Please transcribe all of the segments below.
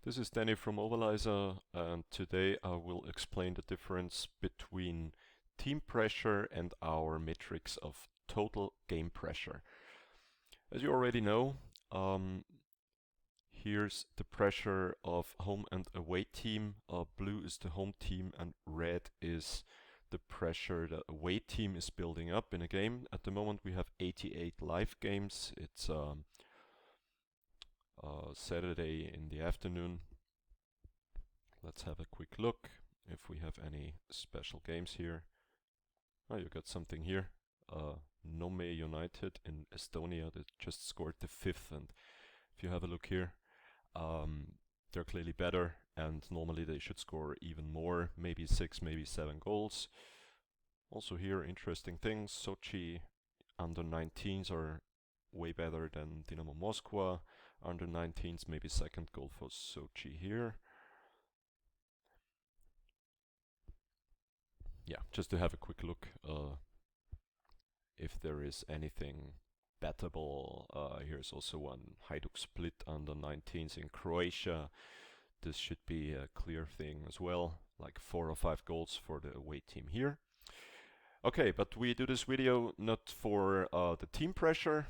This is Danny from Overlyzer, and today I will explain the difference between team pressure and our metrics of total game pressure. As you already know, here's the pressure of home and away team. Blue is the home team and red is the pressure the away team is building up in a game. At the moment we have 88 live games. It's Saturday in the afternoon. Let's have a quick look if we have any special games here. Oh, you got something here. Nome United in Estonia that just scored the fifth, and if you have a look here, they're clearly better, and normally they should score even more, maybe 6, maybe 7 goals. Also here, interesting things. Sochi under 19s are way better than Dynamo Moscow. Under 19s, maybe second goal for Sochi here. Yeah, just to have a quick look if there is anything bettable. Here's also one Hajduk Split under 19s in Croatia. This should be a clear thing as well, like 4 or 5 goals for the away team here. Okay, but we do this video not for the team pressure,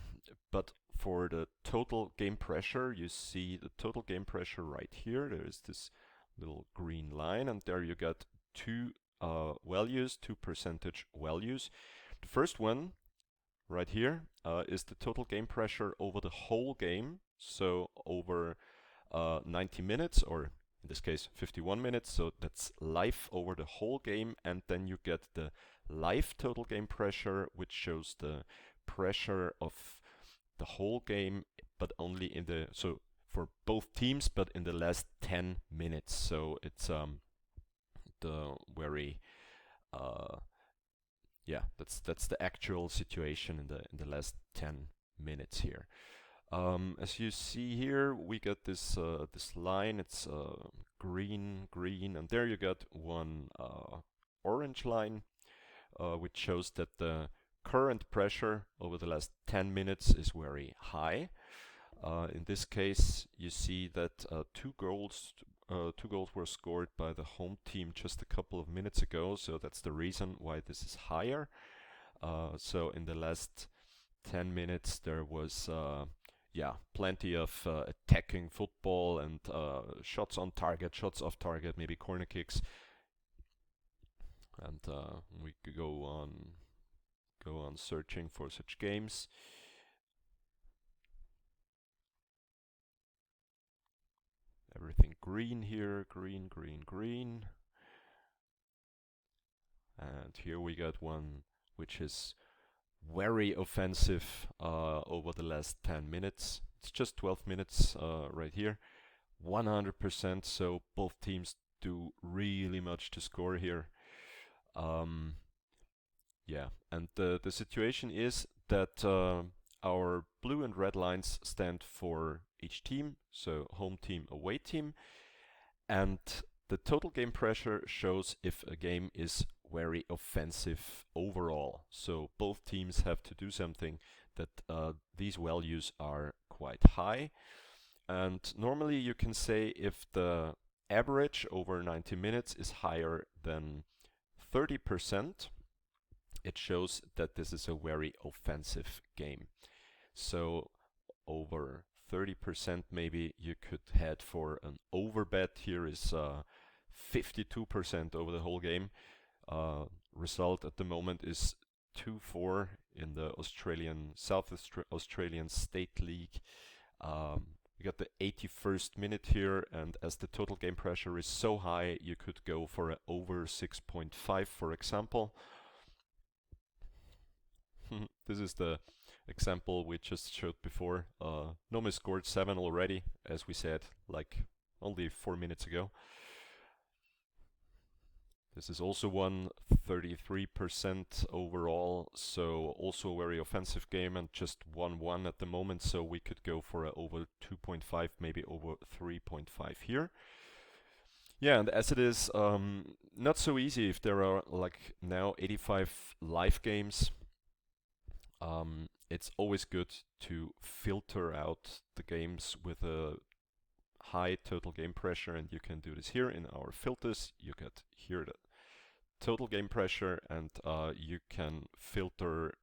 but for the total game pressure. You see the total game pressure right here. There is this little green line, and there you get two values, two percentage values. The first one right here is the total game pressure over the whole game, so over 90 minutes, or in this case 51 minutes, so that's live over the whole game. And then you get the live total game pressure, which shows the pressure of the whole game, but only in the, so for both teams, but in the last 10 minutes. So it's the very yeah, that's the actual situation in the last 10 minutes here. As you see here, we get this this line. It's green, green, and there you get one orange line, which shows that the current pressure over the last 10 minutes is very high. In this case, you see that two goals were scored by the home team just a couple of minutes ago, so that's the reason why this is higher. So in the last 10 minutes there was yeah, plenty of attacking football and shots on target, shots off target, maybe corner kicks, and we could go on searching for such games. Everything green here, green, green, green. And here we got one which is very offensive over the last 10 minutes. It's just 12 minutes right here. 100%, so both teams do really much to score here. Yeah, and the situation is that our blue and red lines stand for each team, so home team, away team, and the total game pressure shows if a game is very offensive overall. So both teams have to do something that these values are quite high. And normally you can say if the average over 90 minutes is higher than 30%, it shows that this is a very offensive game. So over 30% maybe you could head for an overbet. Here is 52% over the whole game. Result at the moment is 2-4 in the South Australian State League. We got the 81st minute here, and as the total game pressure is so high, you could go for an over 6.5, for example. This is the example we just showed before. Nome scored 7 already, as we said, like only 4 minutes ago. This is also one 33% overall, so also a very offensive game, and just 1-1 at the moment, so we could go for a over 2.5, maybe over 3.5 here. Yeah, and as it is not so easy if there are like now 85 live games, it's always good to filter out the games with a high total game pressure, and you can do this here in our filters. You get here the total game pressure, and you can filter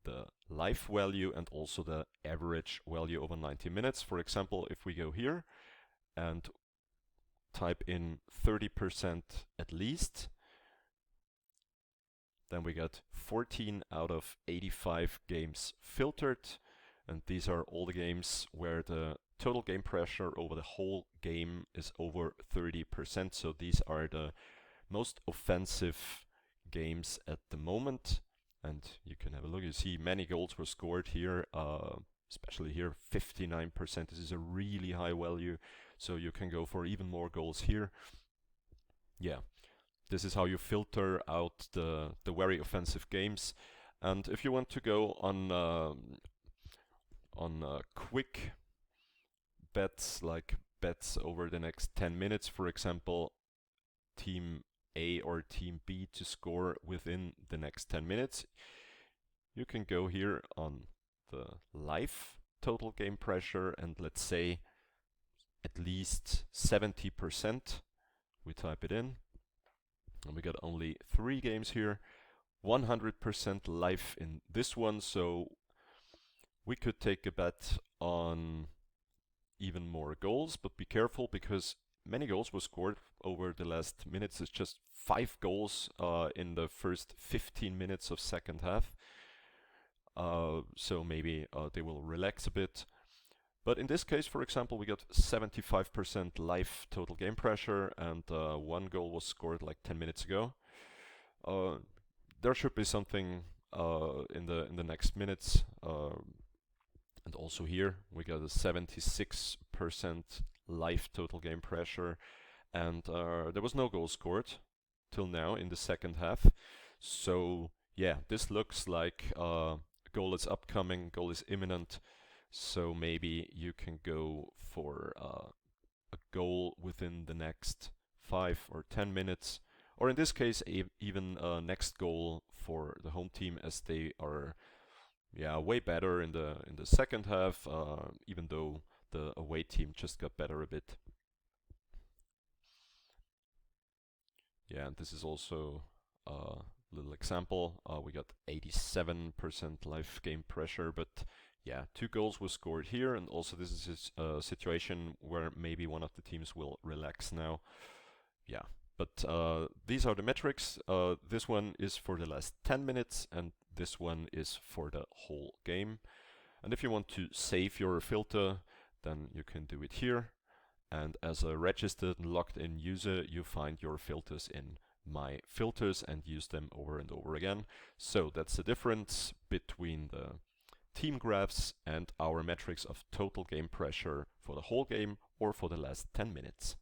the life value and also the average value over 90 minutes. For example, if we go here and type in 30% at least, then we get 14 out of 85 games filtered, and these are all the games where the total game pressure over the whole game is over 30%. So these are the most offensive games at the moment, and you can have a look. You see many goals were scored here, especially here 59%. This is a really high value, so you can go for even more goals here. Yeah, this is how you filter out the very offensive games. And if you want to go on quick bets, like bets over the next 10 minutes, for example, team A or team B to score within the next 10 minutes, you can go here on the live total game pressure, and let's say at least 70%. We type it in, and we got only 3 games here, 100% live in this one, so we could take a bet on even more goals, but be careful because many goals were scored over the last minutes. It's just 5 goals in the first 15 minutes of second half. So maybe they will relax a bit. But in this case, for example, we got 75% live total game pressure, and 1 goal was scored like 10 minutes ago. There should be something in the next minutes. And also here we got a 76% live total game pressure, and there was no goal scored till now in the second half. So yeah, this looks like a goal is upcoming, goal is imminent. So maybe you can go for a goal within the next 5 or 10 minutes, or in this case even next goal for the home team, as they are way better in the second half, even though the away team just got better a bit. Yeah, and this is also a little example. We got 87% live game pressure, but yeah, 2 goals were scored here, and also this is a situation where maybe one of the teams will relax now. Yeah, but these are the metrics. This one is for the last 10 minutes, and this one is for the whole game. And if you want to save your filter, then you can do it here. And as a registered and logged in user, you find your filters in My Filters and use them over and over again. So that's the difference between the team graphs and our metrics of total game pressure for the whole game or for the last 10 minutes.